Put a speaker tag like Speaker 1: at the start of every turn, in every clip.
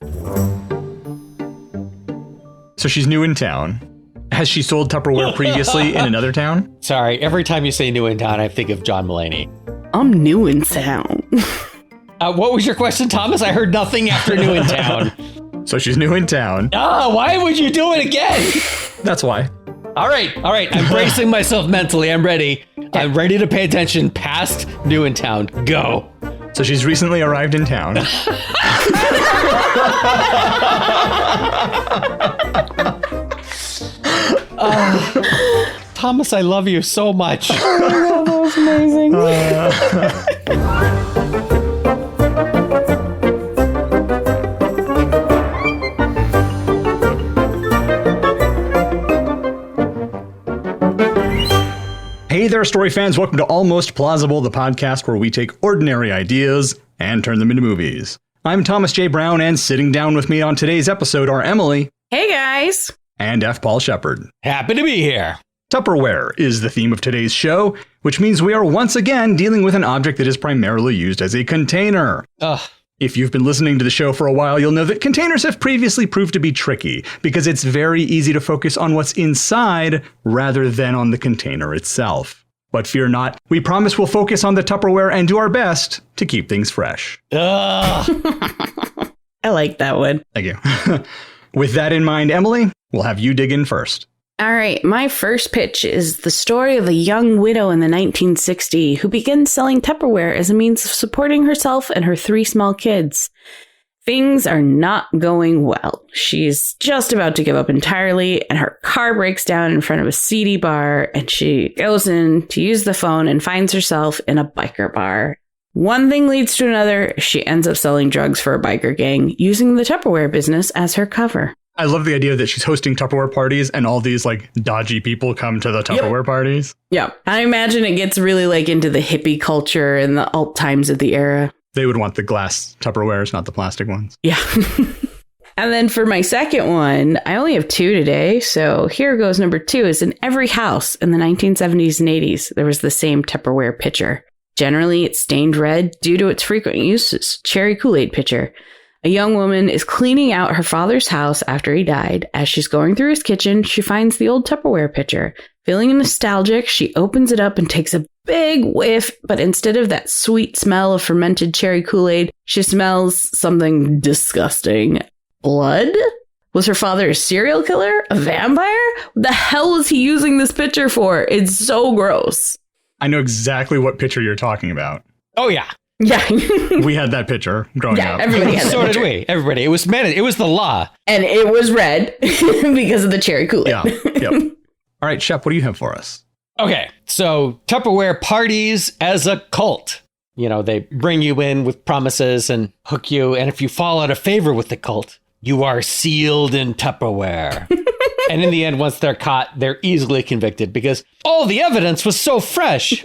Speaker 1: So she's new in town. Has she sold Tupperware previously in another town?
Speaker 2: Sorry, every time you say new in town, I think of John Mulaney.
Speaker 3: I'm new in town.
Speaker 2: What was your question, Thomas? I heard nothing after new in town.
Speaker 1: So she's new in town.
Speaker 2: Why would you do it again?
Speaker 1: That's why.
Speaker 2: All right. I'm bracing myself mentally. I'm ready. I'm ready to pay attention past new in town. Go.
Speaker 1: So she's recently arrived in town.
Speaker 2: Thomas, I love you so much.
Speaker 3: Oh my God, that was amazing.
Speaker 1: Hey there, story fans. Welcome to Almost Plausible, the podcast where we take ordinary ideas and turn them into movies. I'm Thomas J. Brown, and sitting down with me on today's episode are Emily.
Speaker 3: Hey, guys.
Speaker 1: And F. Paul Shepard.
Speaker 2: Happy to be here.
Speaker 1: Tupperware is the theme of today's show, which means we are once again dealing with an object that is primarily used as a container. If you've been listening to the show for a while, you'll know that containers have previously proved to be tricky because it's very easy to focus on what's inside rather than on the container itself. But fear not, we promise we'll focus on the Tupperware and do our best to keep things fresh.
Speaker 3: I like that one.
Speaker 1: Thank you. With that in mind, Emily, we'll have you dig in first.
Speaker 3: All right, my first pitch is the story of a young widow in the 1960s who begins selling Tupperware as a means of supporting herself and her 3 small kids. Things are not going well. She's just about to give up entirely, and her car breaks down in front of a seedy bar, and she goes in to use the phone and finds herself in a biker bar. One thing leads to another. She ends up selling drugs for a biker gang, using the Tupperware business as her cover.
Speaker 1: I love the idea that she's hosting Tupperware parties and all these like dodgy people come to the Tupperware parties.
Speaker 3: Yeah. I imagine it gets really like into the hippie culture and the alt times of the era.
Speaker 1: They would want the glass Tupperwares, not the plastic ones.
Speaker 3: Yeah. And then for my second one, I only have 2 today. So here goes number 2 is in every house in the 1970s and 80s, there was the same Tupperware pitcher. Generally, it's stained red due to its frequent uses. Cherry Kool-Aid pitcher. A young woman is cleaning out her father's house after he died. As she's going through his kitchen, she finds the old Tupperware pitcher. Feeling nostalgic, she opens it up and takes a big whiff, but instead of that sweet smell of fermented cherry Kool-Aid, she smells something disgusting. Blood? Was her father a serial killer? A vampire? What the hell was he using this pitcher for? It's so gross.
Speaker 1: I know exactly what pitcher you're talking about.
Speaker 2: Oh, yeah.
Speaker 3: Yeah.
Speaker 1: We had that pitcher growing up.
Speaker 3: Everybody had that
Speaker 2: So
Speaker 3: pitcher.
Speaker 2: did we. Everybody. It was the law.
Speaker 3: And it was red because of the cherry Kool-Aid.
Speaker 1: Yeah. Yep. All right, Shep, what do you have for us?
Speaker 2: Okay, so Tupperware parties as a cult. You know, they bring you in with promises and hook you, and if you fall out of favor with the cult, you are sealed in Tupperware. And in the end, once they're caught, they're easily convicted because all the evidence was so fresh.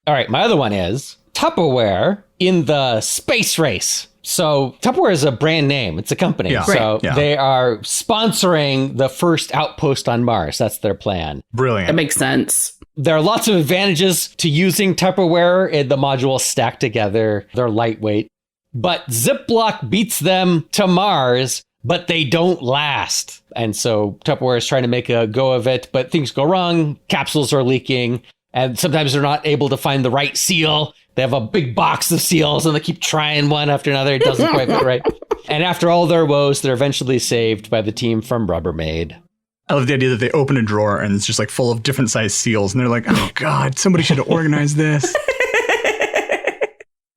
Speaker 2: All right, my other one is Tupperware in the space race. So Tupperware is a brand name. It's a company.
Speaker 1: Yeah.
Speaker 2: So
Speaker 1: Right.
Speaker 2: They are sponsoring the first outpost on Mars. That's their plan.
Speaker 1: Brilliant.
Speaker 3: That makes sense.
Speaker 2: There are lots of advantages to using Tupperware. The modules stack together. They're lightweight. But Ziploc beats them to Mars, but they don't last. And so Tupperware is trying to make a go of it, but things go wrong. Capsules are leaking. And sometimes they're not able to find the right seal. They have a big box of seals and they keep trying one after another. It doesn't quite fit right. And after all their woes, they're eventually saved by the team from Rubbermaid.
Speaker 1: I love the idea that they open a drawer and it's just like full of different sized seals. And they're like, oh, God, somebody should have organized this.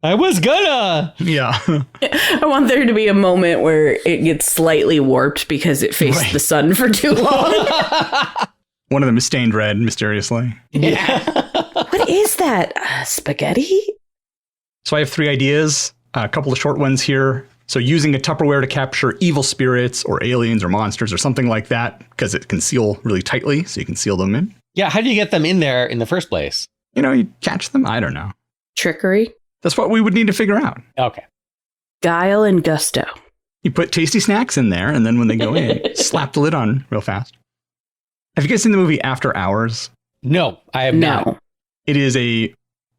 Speaker 2: I was gonna.
Speaker 1: Yeah.
Speaker 3: I want there to be a moment where it gets slightly warped because it faced the sun for too long.
Speaker 1: One of them is stained red, mysteriously.
Speaker 3: Yeah. What is that? Spaghetti?
Speaker 1: So I have 3 ideas, a couple of short ones here. So using a Tupperware to capture evil spirits or aliens or monsters or something like that, because it can seal really tightly, so you can seal them in.
Speaker 2: Yeah, how do you get them in there in the first place?
Speaker 1: You know, you catch them. I don't know.
Speaker 3: Trickery?
Speaker 1: That's what we would need to figure out.
Speaker 2: Okay.
Speaker 3: Guile and gusto.
Speaker 1: You put tasty snacks in there, and then when they go in, slap the lid on real fast. Have you guys seen the movie After Hours?
Speaker 2: No, I have not.
Speaker 3: No.
Speaker 1: It is a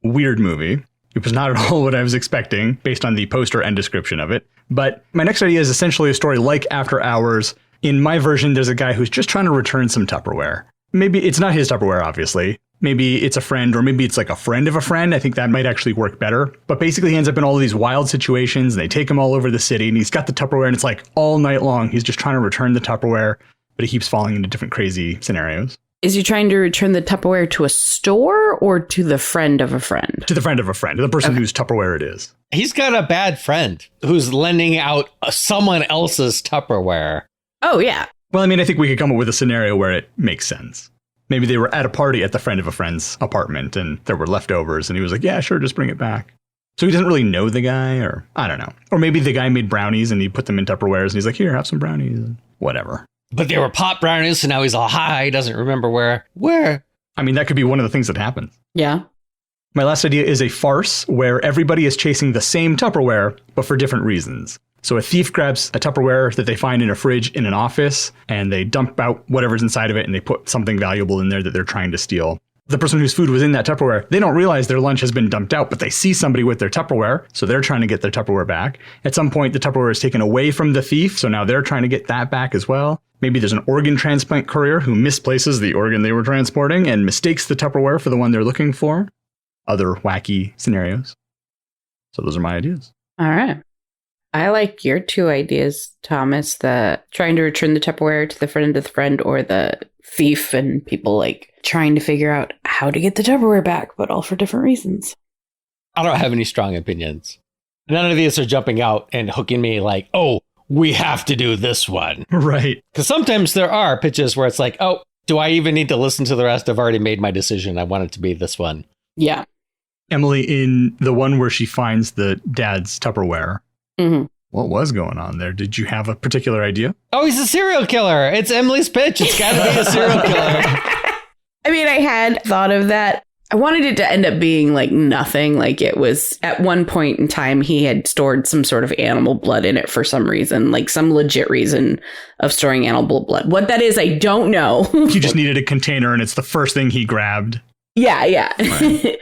Speaker 1: weird movie. It was not at all what I was expecting based on the poster and description of it. But my next idea is essentially a story like After Hours. In my version, there's a guy who's just trying to return some Tupperware. Maybe it's not his Tupperware, obviously. Maybe it's a friend, or maybe it's like a friend of a friend. I think that might actually work better. But basically, he ends up in all of these wild situations, and they take him all over the city, and he's got the Tupperware, and it's like all night long, he's just trying to return the Tupperware, but he keeps falling into different crazy scenarios.
Speaker 3: Is he trying to return the Tupperware to a store or to the friend of a friend?
Speaker 1: To the friend of a friend, the person whose Tupperware it is.
Speaker 2: He's got a bad friend who's lending out someone else's Tupperware.
Speaker 3: Oh, yeah.
Speaker 1: Well, I mean, I think we could come up with a scenario where it makes sense. Maybe they were at a party at the friend of a friend's apartment and there were leftovers and he was like, yeah, sure, just bring it back. So he doesn't really know the guy, or I don't know. Or maybe the guy made brownies and he put them in Tupperwares and he's like, here, have some brownies. Whatever.
Speaker 2: But they were pot brownies, so now he's all high. He doesn't remember where.
Speaker 1: I mean, that could be one of the things that happens.
Speaker 3: Yeah.
Speaker 1: My last idea is a farce where everybody is chasing the same Tupperware, but for different reasons. So a thief grabs a Tupperware that they find in a fridge in an office, and they dump out whatever's inside of it, and they put something valuable in there that they're trying to steal. The person whose food was in that Tupperware, they don't realize their lunch has been dumped out, but they see somebody with their Tupperware, so they're trying to get their Tupperware back. At some point, the Tupperware is taken away from the thief, so now they're trying to get that back as well. Maybe there's an organ transplant courier who misplaces the organ they were transporting and mistakes the Tupperware for the one they're looking for. Other wacky scenarios. So those are my ideas.
Speaker 3: All right. I like your two ideas, Thomas, the trying to return the Tupperware to the friend of the friend, or the thief and people like trying to figure out how to get the Tupperware back, but all for different reasons.
Speaker 2: I don't have any strong opinions. None of these are jumping out and hooking me like, oh, we have to do this one.
Speaker 1: Right.
Speaker 2: Because sometimes there are pitches where it's like, oh, do I even need to listen to the rest? I've already made my decision. I want it to be this one.
Speaker 3: Yeah.
Speaker 1: Emily, in the one where she finds the dad's Tupperware,
Speaker 3: Mm-hmm.
Speaker 1: what was going on there? Did you have a particular idea?
Speaker 2: Oh, he's a serial killer. It's Emily's pitch. It's got to be a serial killer.
Speaker 3: I mean, I had thought of that. I wanted it to end up being like nothing. Like it was at one point in time, he had stored some sort of animal blood in it for some reason, like some legit reason of storing animal blood. What that is, I don't know.
Speaker 1: He just needed a container and it's the first thing he grabbed.
Speaker 3: Yeah.
Speaker 1: Right.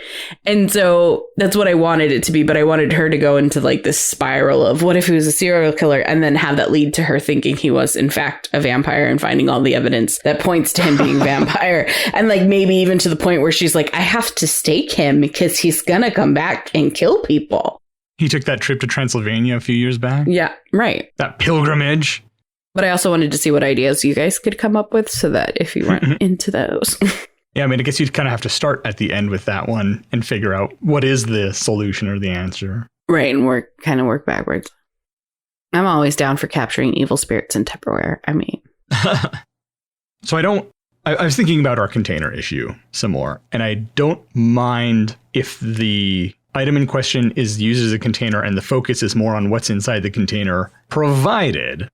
Speaker 3: And so that's what I wanted it to be. But I wanted her to go into like this spiral of what if he was a serial killer, and then have that lead to her thinking he was in fact a vampire and finding all the evidence that points to him being vampire. And like maybe even to the point where she's like, I have to stake him because he's going to come back and kill people.
Speaker 1: He took that trip to Transylvania a few years back.
Speaker 3: Yeah, right.
Speaker 1: That pilgrimage.
Speaker 3: But I also wanted to see what ideas you guys could come up with so that if you weren't into those.
Speaker 1: Yeah, I mean, I guess you'd kind of have to start at the end with that one and figure out what is the solution or the answer.
Speaker 3: Right, and work backwards. I'm always down for capturing evil spirits in Tupperware. I mean.
Speaker 1: So I was thinking about our container issue some more, and I don't mind if the item in question is used as a container and the focus is more on what's inside the container, provided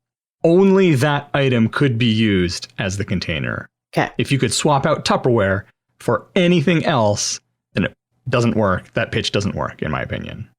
Speaker 1: only that item could be used as the container.
Speaker 3: Okay.
Speaker 1: If you could swap out Tupperware for anything else, then it doesn't work. That pitch doesn't work, in my opinion.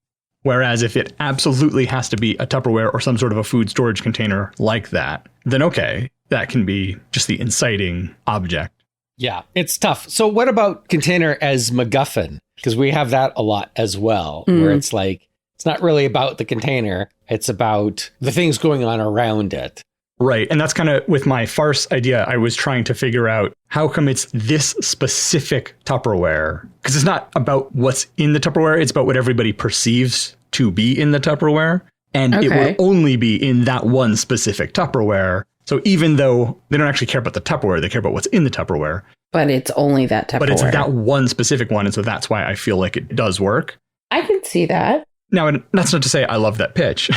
Speaker 1: Whereas if it absolutely has to be a Tupperware or some sort of a food storage container like that, then okay, that can be just the inciting object.
Speaker 2: Yeah, it's tough. So what about container as MacGuffin? Because we have that a lot as well, where it's like, it's not really about the container. It's about the things going on around it.
Speaker 1: Right. And that's kind of with my farce idea. I was trying to figure out how come it's this specific Tupperware, because it's not about what's in the Tupperware. It's about what everybody perceives to be in the Tupperware. And it will only be in that one specific Tupperware. So even though they don't actually care about the Tupperware, they care about what's in the Tupperware.
Speaker 3: But it's only that Tupperware.
Speaker 1: But it's that one specific one. And so that's why I feel like it does work.
Speaker 3: I can see that.
Speaker 1: Now, that's not to say I love that pitch.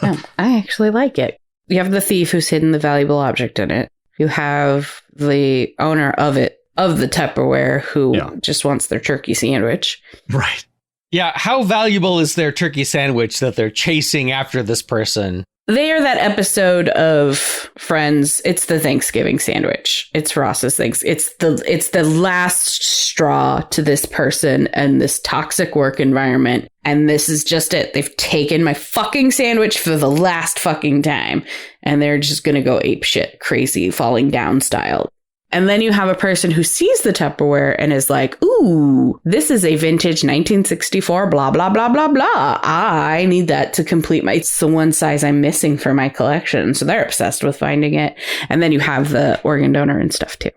Speaker 3: No, I actually like it. You have the thief who's hidden the valuable object in it. You have the owner of the Tupperware who just wants their turkey sandwich.
Speaker 1: Right.
Speaker 2: Yeah. How valuable is their turkey sandwich that they're chasing after this person?
Speaker 3: They are that episode of Friends. It's the Thanksgiving sandwich. It's Ross's things. It's the last straw to this person and this toxic work environment. And this is just it. They've taken my fucking sandwich for the last fucking time. And they're just going to go ape shit, crazy, falling down style. And then you have a person who sees the Tupperware and is like, ooh, this is a vintage 1964, blah, blah, blah, blah, blah. I need that to complete it's the one size I'm missing for my collection. So they're obsessed with finding it. And then you have the organ donor and stuff too.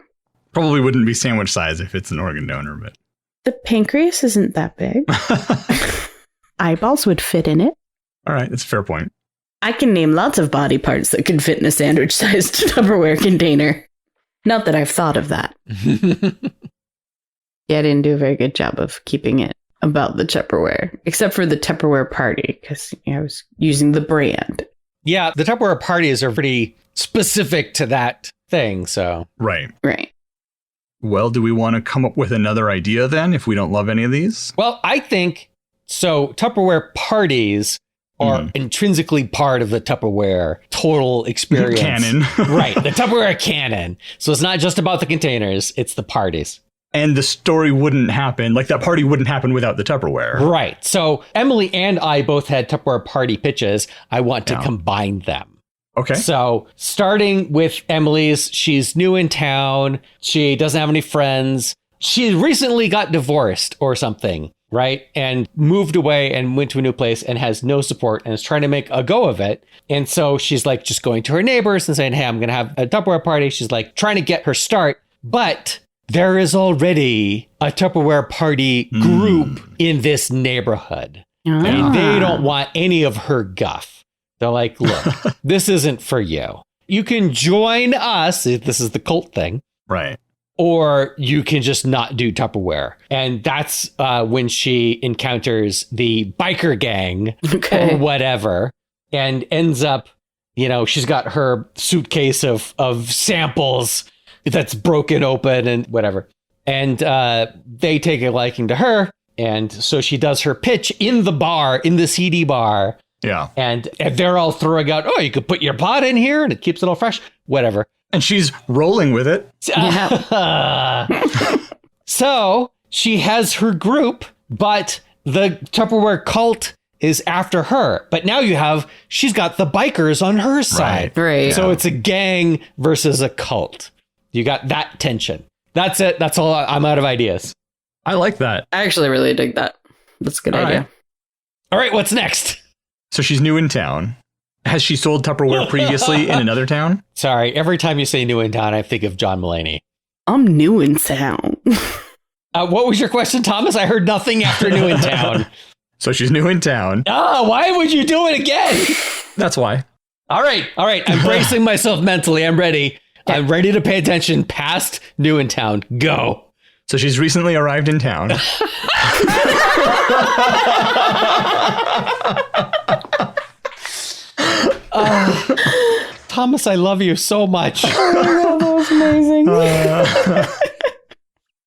Speaker 1: Probably wouldn't be sandwich size if it's an organ donor, but.
Speaker 3: The pancreas isn't that big. Eyeballs would fit in it.
Speaker 1: All right, that's a fair point.
Speaker 3: I can name lots of body parts that could fit in a sandwich-sized Tupperware container. Not that I've thought of that. Yeah, I didn't do a very good job of keeping it about the Tupperware, except for the Tupperware party, because I was using the brand.
Speaker 2: Yeah, the Tupperware parties are pretty specific to that thing, so.
Speaker 1: Right.
Speaker 3: Right.
Speaker 1: Well, do we want to come up with another idea then, if we don't love any of these?
Speaker 2: Well, I think, so Tupperware parties are intrinsically part of the Tupperware total experience.
Speaker 1: Canon.
Speaker 2: Right, the Tupperware canon. So it's not just about the containers, it's the parties.
Speaker 1: And the story wouldn't happen, like that party wouldn't happen without the Tupperware.
Speaker 2: Right. So Emily and I both had Tupperware party pitches. I want to combine them.
Speaker 1: Okay.
Speaker 2: So starting with Emily's, she's new in town. She doesn't have any friends. She recently got divorced or something, right? And moved away and went to a new place and has no support and is trying to make a go of it. And so she's like just going to her neighbors and saying, hey, I'm going to have a Tupperware party. She's like trying to get her start. But there is already a Tupperware party group in this neighborhood. And they don't want any of her guff. They're like, look, this isn't for you. You can join us. This is the cult thing.
Speaker 1: Right.
Speaker 2: Or you can just not do Tupperware. And that's when she encounters the biker gang or whatever and ends up, you know, she's got her suitcase of samples that's broken open and whatever. And they take a liking to her. And so she does her pitch in the bar, in the CD bar.
Speaker 1: Yeah.
Speaker 2: And they're all throwing out, oh, you could put your pot in here and it keeps it all fresh, whatever.
Speaker 1: And she's rolling with it.
Speaker 2: So she has her group, but the Tupperware cult is after her. But now she's got the bikers on her side.
Speaker 3: Right.
Speaker 2: So it's a gang versus a cult. You got that tension. That's it. That's all. I'm out of ideas.
Speaker 1: I like that.
Speaker 3: I actually really dig that. That's a good idea.
Speaker 1: Right.
Speaker 2: All right. What's next?
Speaker 1: So she's new in town. Has she sold Tupperware previously in another town?
Speaker 2: Sorry. Every time you say new in town, I think of John Mulaney.
Speaker 3: I'm new in town.
Speaker 2: What was your question, Thomas? I heard nothing after new in town.
Speaker 1: So she's new in town.
Speaker 2: Oh, why would you do it again?
Speaker 1: That's why.
Speaker 2: All right. I'm bracing myself mentally. I'm ready. I'm ready to pay attention past new in town. Go.
Speaker 1: So she's recently arrived in town.
Speaker 2: Thomas, I love you so much.
Speaker 3: Oh, that was amazing.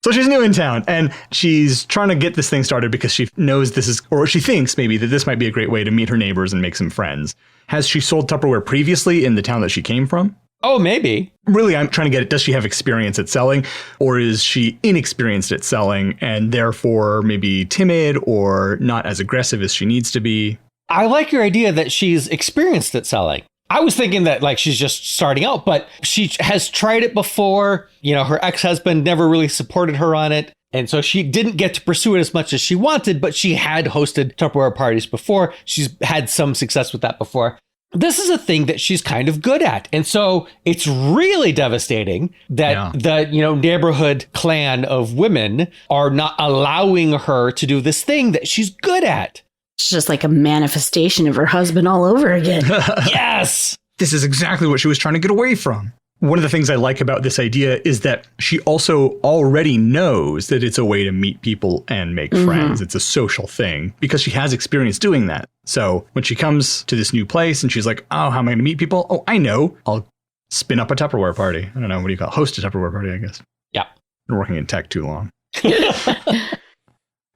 Speaker 1: So she's new in town and she's trying to get this thing started because she knows this is, or she thinks maybe that this might be a great way to meet her neighbors and make some friends. Has she sold Tupperware previously in the town that she came from?
Speaker 2: Oh, maybe.
Speaker 1: Really, I'm trying to get it. Does she have experience at selling, or is she inexperienced at selling and therefore maybe timid or not as aggressive as she needs to be?
Speaker 2: I like your idea that she's experienced at selling. I was thinking that like she's just starting out, but she has tried it before. You know, her ex-husband never really supported her on it. And so she didn't get to pursue it as much as she wanted, but she had hosted Tupperware parties before. She's had some success with that before. This is a thing that she's kind of good at. And so it's really devastating that the, neighborhood clan of women are not allowing her to do this thing that she's good at.
Speaker 3: It's just like a manifestation of her husband all over again.
Speaker 2: Yes.
Speaker 1: This is exactly what she was trying to get away from. One of the things I like about this idea is that she also already knows that it's a way to meet people and make friends. It's a social thing because she has experience doing that. So when she comes to this new place and she's like, oh, how am I going to meet people? Oh, I know. I'll spin up a Tupperware party. I don't know. What do you call it? Host a Tupperware party, I guess.
Speaker 2: Yeah.
Speaker 1: Been working in tech too long.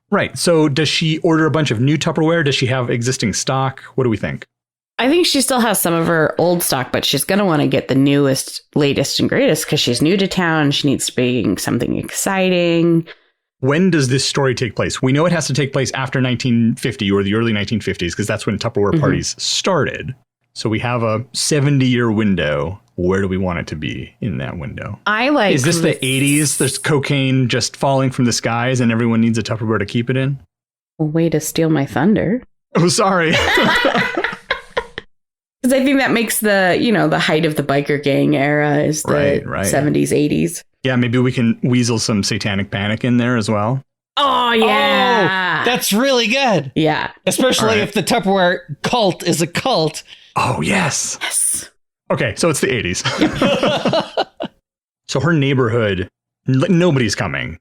Speaker 1: Right. So does she order a bunch of new Tupperware? Does she have existing stock? What do we think?
Speaker 3: I think she still has some of her old stock, but she's going to want to get the newest, latest, and greatest because she's new to town. She needs to be something exciting.
Speaker 1: When does this story take place? We know it has to take place after 1950 or the early 1950s because that's when Tupperware parties started. So we have a 70-year window. where do we want it to be in that window?
Speaker 3: I like.
Speaker 1: Is this the 80s? There's cocaine just falling from the skies and everyone needs a Tupperware to keep it in?
Speaker 3: Way to steal my thunder.
Speaker 1: Oh, sorry.
Speaker 3: Because I think that makes the height of the biker gang era is the
Speaker 1: Right.
Speaker 3: 70s, 80s.
Speaker 1: Yeah, maybe we can weasel some Satanic Panic in there as well.
Speaker 3: Oh, yeah.
Speaker 2: Oh, that's really good.
Speaker 3: Yeah.
Speaker 2: Especially if the Tupperware cult is a cult.
Speaker 1: Oh, yes.
Speaker 3: Yes.
Speaker 1: Okay, so it's the 80s. So her neighborhood, nobody's coming.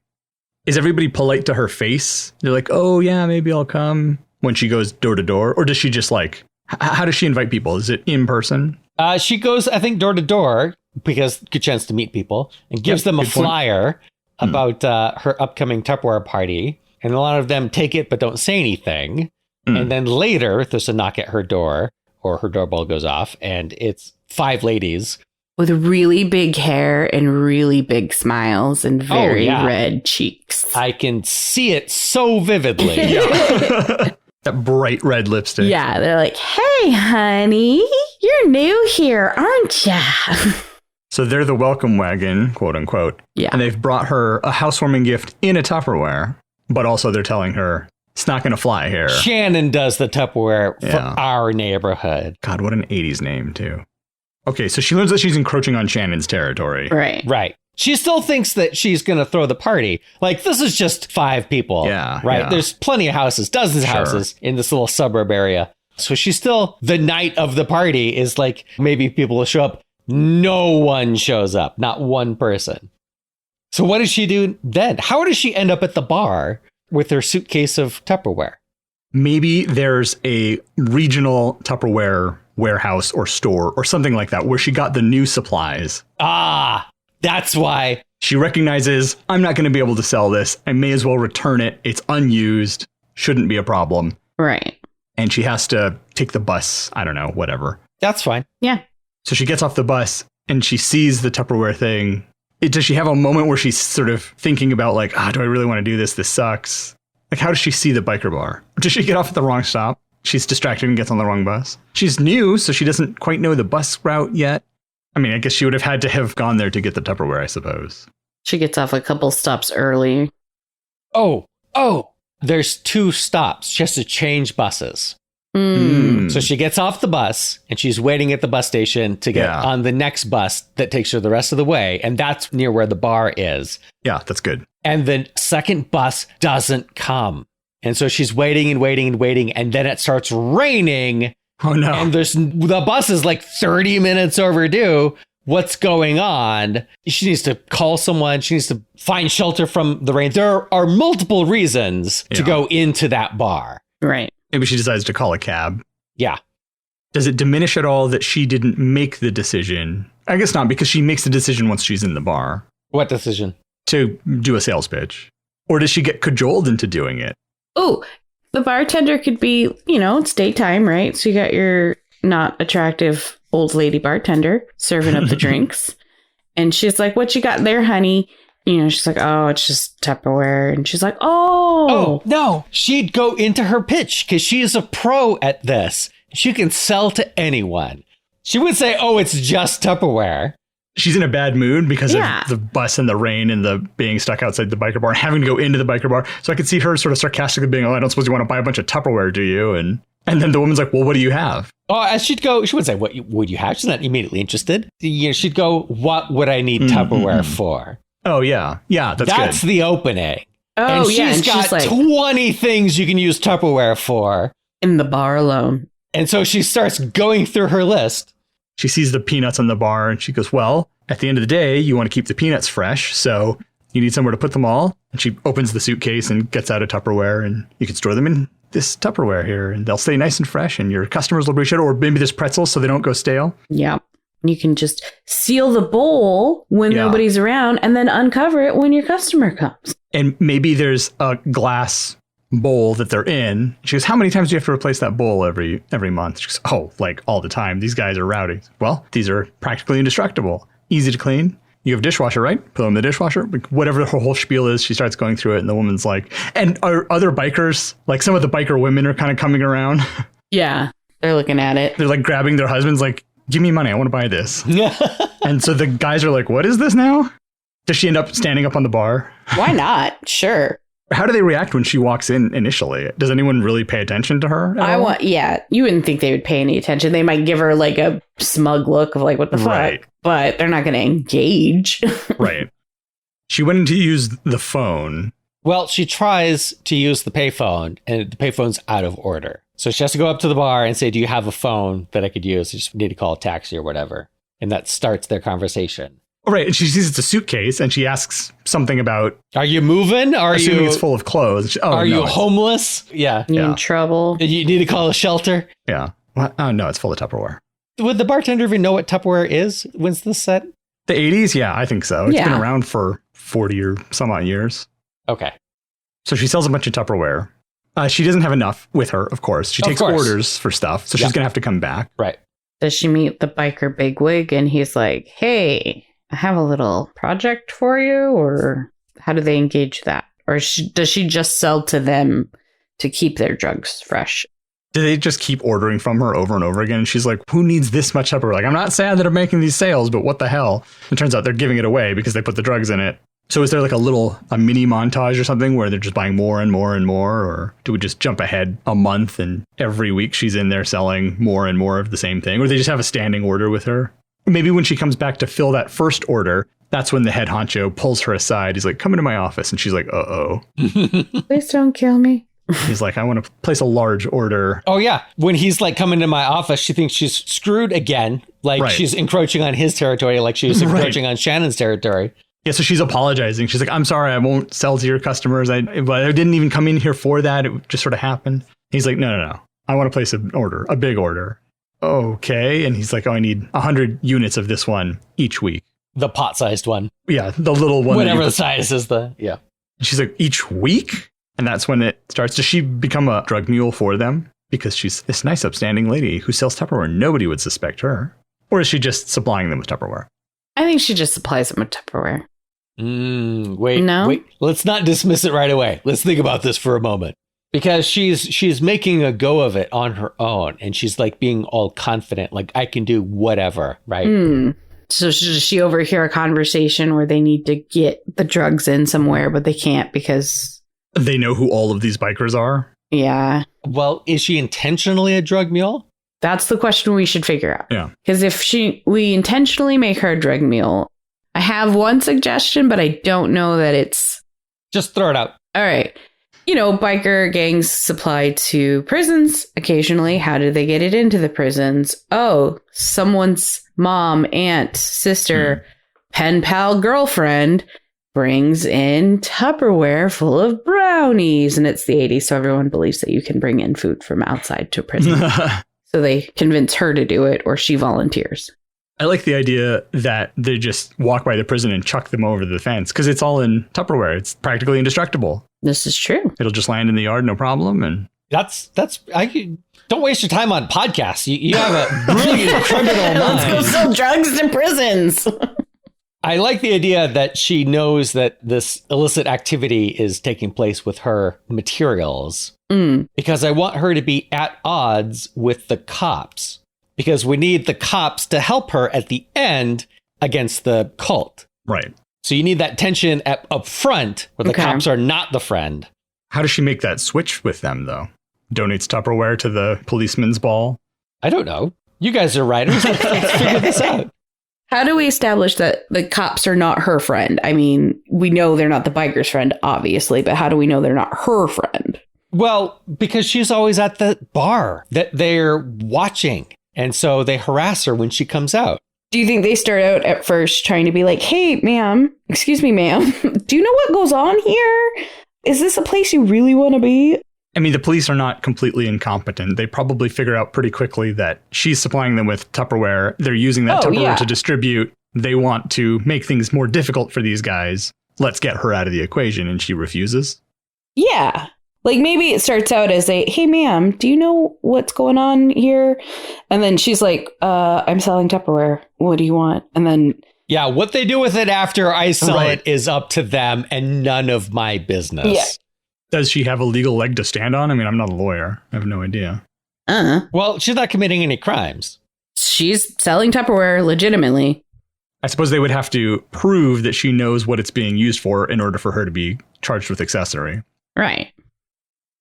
Speaker 1: Is everybody polite to her face? They're like, oh, yeah, maybe I'll come when she goes door to door? Or does she just how does she invite people? Is it in person?
Speaker 2: She goes, I think, door to door because good chance to meet people and gives them a flyer about her upcoming Tupperware party. And a lot of them take it but don't say anything. And then later there's a knock at her door or her doorbell goes off and it's 5 ladies.
Speaker 3: With really big hair and really big smiles and very red cheeks.
Speaker 2: I can see it so vividly.
Speaker 1: That bright red lipstick.
Speaker 3: Yeah, they're like, hey, honey, you're new here, aren't ya?
Speaker 1: So they're the welcome wagon, quote unquote.
Speaker 3: Yeah.
Speaker 1: And they've brought her a housewarming gift in a Tupperware, but also they're telling her it's not going to fly here.
Speaker 2: Shannon does the Tupperware for our neighborhood.
Speaker 1: God, what an 80s name, too. Okay, so she learns that she's encroaching on Shannon's territory.
Speaker 3: Right.
Speaker 2: She still thinks that she's going to throw the party. Like, this is just 5 people.
Speaker 1: Yeah.
Speaker 2: Right?
Speaker 1: Yeah.
Speaker 2: There's plenty of houses, dozens of houses in this little suburb area. So she's still, the night of the party is like, maybe people will show up. No one shows up. Not one person. So what does she do then? How does she end up at the bar with her suitcase of Tupperware?
Speaker 1: Maybe there's a regional Tupperware warehouse or store or something like that where she got the new supplies.
Speaker 2: Ah, that's why.
Speaker 1: She recognizes, I'm not going to be able to sell this. I may as well return it. It's unused. Shouldn't be a problem.
Speaker 3: Right.
Speaker 1: And she has to take the bus. I don't know, whatever.
Speaker 2: That's fine.
Speaker 3: Yeah.
Speaker 1: So she gets off the bus and she sees the Tupperware thing. Does she have a moment where she's sort of thinking about like, do I really want to do this? This sucks. Like, how does she see the biker bar? Does she get off at the wrong stop? She's distracted and gets on the wrong bus. She's new, so she doesn't quite know the bus route yet. I mean, I guess she would have had to have gone there to get the Tupperware, I suppose.
Speaker 3: She gets off a couple stops early.
Speaker 2: Oh, there's 2 stops. She has to change buses. So she gets off the bus and she's waiting at the bus station to get on the next bus that takes her the rest of the way. And that's near where the bar is.
Speaker 1: Yeah, that's good.
Speaker 2: And the second bus doesn't come. And so she's waiting and waiting and waiting. And then it starts raining.
Speaker 1: Oh, no.
Speaker 2: And the bus is like 30 minutes overdue. What's going on? She needs to call someone. She needs to find shelter from the rain. There are multiple reasons to go into that bar.
Speaker 3: Right.
Speaker 1: Maybe she decides to call a cab.
Speaker 2: Yeah.
Speaker 1: Does it diminish at all that she didn't make the decision? I guess not, because she makes the decision once she's in the bar.
Speaker 2: What decision?
Speaker 1: To do a sales pitch. Or does she get cajoled into doing it?
Speaker 3: Oh, the bartender could be, it's daytime, right? So you got your not attractive old lady bartender serving up the drinks. And she's like, what you got there, honey? She's like, oh, it's just Tupperware. And she's like, oh,
Speaker 2: no. She'd go into her pitch because she is a pro at this. She can sell to anyone. She would say, oh, it's just Tupperware.
Speaker 1: She's in a bad mood because of the bus and the rain and the being stuck outside the biker bar and having to go into the biker bar. So I could see her sort of sarcastically being, oh, I don't suppose you want to buy a bunch of Tupperware, do you? And then the woman's like, well, what do you have?
Speaker 2: Oh, she'd go, she wouldn't say, what would you have? She's not immediately interested. She'd go, what would I need Tupperware for?
Speaker 1: Oh, yeah. Yeah, that's good.
Speaker 2: The opening.
Speaker 3: Oh,
Speaker 2: and
Speaker 3: she's
Speaker 2: got
Speaker 3: like
Speaker 2: 20 things you can use Tupperware for.
Speaker 3: In the bar alone.
Speaker 2: And so she starts going through her list.
Speaker 1: She sees the peanuts on the bar and she goes, well, at the end of the day, you want to keep the peanuts fresh. So you need somewhere to put them all. And she opens the suitcase and gets out a Tupperware and you can store them in this Tupperware here and they'll stay nice and fresh and your customers will appreciate it. Or maybe there's pretzels so they don't go stale.
Speaker 3: Yeah. You can just seal the bowl when nobody's around and then uncover it when your customer comes.
Speaker 1: And maybe there's a glass bowl that they're in. She goes, how many times do you have to replace that bowl every month? She goes, oh, like all the time. These guys are rowdy. Well, these are practically indestructible. Easy to clean. You have a dishwasher, right? Put them in the dishwasher. Whatever her whole spiel is, she starts going through it and the woman's like, and are other bikers, like some of the biker women are kind of coming around.
Speaker 3: Yeah. They're looking at it.
Speaker 1: They're like grabbing their husbands like, give me money. I want to buy this. And so the guys are like, what is this now? Does she end up standing up on the bar?
Speaker 3: Why not? Sure.
Speaker 1: How do they react when she walks in initially? Does anyone really pay attention to her?
Speaker 3: You wouldn't think they would pay any attention. They might give her like a smug look of like, what the fuck? But they're not going to engage.
Speaker 1: Right. She went in to use the phone.
Speaker 2: Well, she tries to use the payphone, and the payphone's out of order. So she has to go up to the bar and say, do you have a phone that I could use? I just need to call a taxi or whatever. And that starts their conversation.
Speaker 1: Oh, right. And she sees it's a suitcase, and she asks something about...
Speaker 2: Are you moving?
Speaker 1: Assuming it's full of clothes.
Speaker 2: Are you homeless? Yeah.
Speaker 3: You in trouble?
Speaker 2: You need to call a shelter?
Speaker 1: Yeah. What? Oh, no, it's full of Tupperware.
Speaker 2: Would the bartender even know what Tupperware is? When's this set?
Speaker 1: The 80s? Yeah, I think so. It's been around for 40 or some odd years.
Speaker 2: Okay.
Speaker 1: So she sells a bunch of Tupperware. She doesn't have enough with her, of course. She takes orders for stuff, so she's going to have to come back.
Speaker 2: Right.
Speaker 3: Does she meet the biker bigwig and he's like, hey, I have a little project for you? Or how do they engage that? Or does she just sell to them to keep their drugs fresh?
Speaker 1: Do they just keep ordering from her over and over again? And she's like, who needs this much Tupperware? Like, I'm not sad that I'm making these sales, but what the hell? It turns out they're giving it away because they put the drugs in it. So is there like a mini montage or something where they're just buying more and more and more? Or do we just jump ahead a month and every week she's in there selling more and more of the same thing? Or do they just have a standing order with her? Maybe when she comes back to fill that first order, that's when the head honcho pulls her aside. He's like, come into my office. And she's like, uh-oh.
Speaker 3: Please don't kill me.
Speaker 1: He's like, I want to place a large order.
Speaker 2: Oh, yeah. When he's like coming to my office, she thinks she's screwed again. Like she's encroaching on his territory, like she was encroaching on Shannon's territory.
Speaker 1: Yeah, so she's apologizing. She's like, I'm sorry, I won't sell to your customers. I didn't even come in here for that. It just sort of happened. He's like, no. I want to place an order, a big order. Okay. And he's like, oh, I need 100 units of this one each week.
Speaker 2: The pot-sized one.
Speaker 1: Yeah, the little one.
Speaker 2: Whatever the size is yeah.
Speaker 1: And she's like, each week? And that's when it starts. Does she become a drug mule for them? Because she's this nice, upstanding lady who sells Tupperware. Nobody would suspect her. Or is she just supplying them with Tupperware?
Speaker 3: I think she just supplies them with Tupperware.
Speaker 2: Wait. Let's not dismiss it right away. Let's think about this for a moment. Because she's making a go of it on her own. And she's like being all confident, like I can do whatever, right?
Speaker 3: So does she overhear a conversation where they need to get the drugs in somewhere, but they can't because...
Speaker 1: They know who all of these bikers are?
Speaker 3: Yeah.
Speaker 2: Well, is she intentionally a drug mule?
Speaker 3: That's the question we should figure out.
Speaker 1: Yeah.
Speaker 3: Because if we intentionally make her a drug mule, I have one suggestion, but I don't know that it's...
Speaker 2: Just throw it out.
Speaker 3: All right. You know, biker gangs supply to prisons occasionally. How do they get it into the prisons? Oh, someone's mom, aunt, sister, pen pal, girlfriend brings in Tupperware full of brownies. And it's the 80s, so everyone believes that you can bring in food from outside to a prison. So they convince her to do it, or she volunteers.
Speaker 1: I like the idea that they just walk by the prison and chuck them over the fence because it's all in Tupperware. It's practically indestructible.
Speaker 3: This is true.
Speaker 1: It'll just land in the yard, no problem. And
Speaker 2: don't waste your time on podcasts. You have a brilliant criminal mind.
Speaker 3: Let's go sell drugs to prisons.
Speaker 2: I like the idea that she knows that this illicit activity is taking place with her materials because I want her to be at odds with the cops. Because we need the cops to help her at the end against the cult.
Speaker 1: Right.
Speaker 2: So you need that tension up front where the cops are not the friend.
Speaker 1: How does she make that switch with them, though? Donates Tupperware to the policeman's ball?
Speaker 2: I don't know. You guys are writers. Let's figure this out.
Speaker 3: How do we establish that the cops are not her friend? I mean, we know they're not the biker's friend, obviously, but how do we know they're not her friend?
Speaker 2: Well, because she's always at the bar that they're watching. And so they harass her when she comes out.
Speaker 3: Do you think they start out at first trying to be like, hey, ma'am, excuse me, ma'am, do you know what goes on here? Is this a place you really want to be?
Speaker 1: I mean, the police are not completely incompetent. They probably figure out pretty quickly that she's supplying them with Tupperware. They're using that Tupperware to distribute. They want to make things more difficult for these guys. Let's get her out of the equation. And she refuses.
Speaker 3: Yeah. Like maybe it starts out as hey, ma'am, do you know what's going on here? And then she's like, I'm selling Tupperware. What do you want? And then...
Speaker 2: Yeah, what they do with it after I sell it is up to them and none of my business.
Speaker 3: Yeah.
Speaker 1: Does she have a legal leg to stand on? I mean, I'm not a lawyer. I have no idea.
Speaker 2: Well, she's not committing any crimes.
Speaker 3: she's selling Tupperware legitimately.
Speaker 1: I suppose they would have to prove that she knows what it's being used for in order for her to be charged with accessory.
Speaker 3: Right.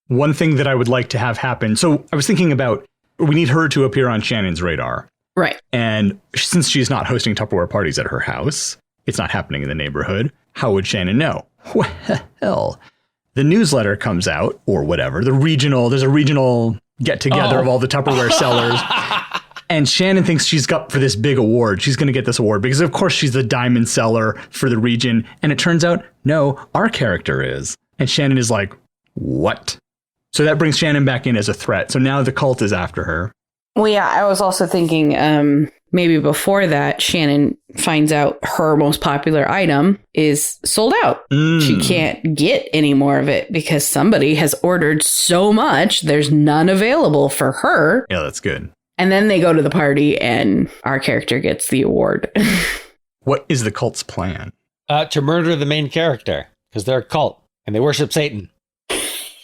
Speaker 1: One thing that I would like to have happen. So I was thinking about, we need her to appear on Shannon's radar.
Speaker 3: Right.
Speaker 1: And since she's not hosting Tupperware parties at her house, it's not happening in the neighborhood. How would Shannon know? Well, the newsletter comes out or whatever. There's a regional get together of all the Tupperware sellers. And Shannon thinks she's up for this big award. She's going to get this award because, of course, she's the diamond seller for the region. And it turns out, no, our character is. And Shannon is like, what? So that brings Shannon back in as a threat. So now the cult is after her.
Speaker 3: Well, yeah, I was also thinking maybe before that, Shannon finds out her most popular item is sold out. She can't get any more of it because somebody has ordered so much. There's none available for her.
Speaker 1: Yeah, that's good.
Speaker 3: And then they go to the party and our character gets the award.
Speaker 1: What is the cult's plan?
Speaker 2: To murder the main character because they're a cult and they worship Satan.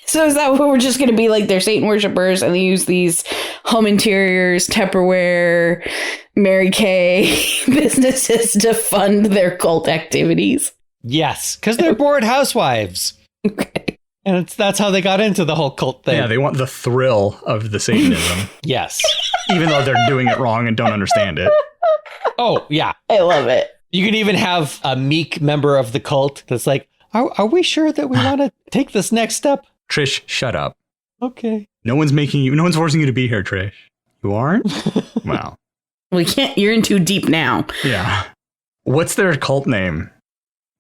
Speaker 3: So is that what we're just going to be like? They're Satan worshippers and they use these home interiors, Tupperware, Mary Kay businesses to fund their cult activities?
Speaker 2: Yes, because they're bored housewives.
Speaker 3: Okay.
Speaker 2: And that's how they got into the whole cult thing.
Speaker 1: Yeah, they want the thrill of the Satanism.
Speaker 2: Yes.
Speaker 1: Even though they're doing it wrong and don't understand it.
Speaker 2: Oh, yeah.
Speaker 3: I love it.
Speaker 2: You can even have a meek member of the cult that's like, are we sure that we want to take this next step?
Speaker 1: Trish, shut up.
Speaker 2: Okay.
Speaker 1: No one's forcing you to be here, Trish. You aren't? Wow.
Speaker 3: We can't, you're in too deep now.
Speaker 1: Yeah. What's their cult name?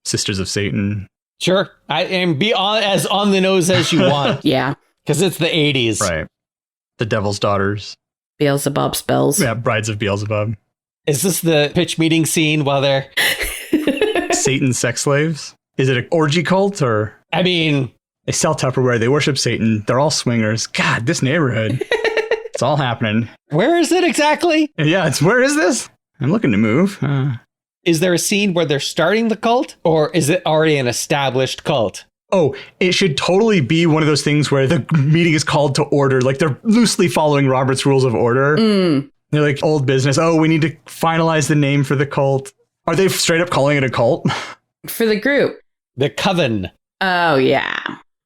Speaker 1: Sisters of Satan?
Speaker 2: Sure. And be as on the nose as you want.
Speaker 3: Yeah.
Speaker 2: Because it's the 80s.
Speaker 1: Right. The Devil's Daughters.
Speaker 3: Beelzebub spells.
Speaker 1: Yeah, Brides of Beelzebub.
Speaker 2: Is this the pitch meeting scene while they're...
Speaker 1: Satan's sex slaves? Is it an orgy cult or...
Speaker 2: I mean...
Speaker 1: They sell Tupperware. They worship Satan. They're all swingers. God, this neighborhood. It's all happening.
Speaker 2: Where is it exactly?
Speaker 1: Yeah, where is this? I'm looking to move.
Speaker 2: Is there a scene where they're starting the cult? Or is it already an established cult?
Speaker 1: Oh, it should totally be one of those things where the meeting is called to order. Like they're loosely following Robert's Rules of Order. They're like old business. Oh, we need to finalize the name for the cult. Are they straight up calling it a cult?
Speaker 3: For the group.
Speaker 2: The Coven.
Speaker 3: Oh, yeah.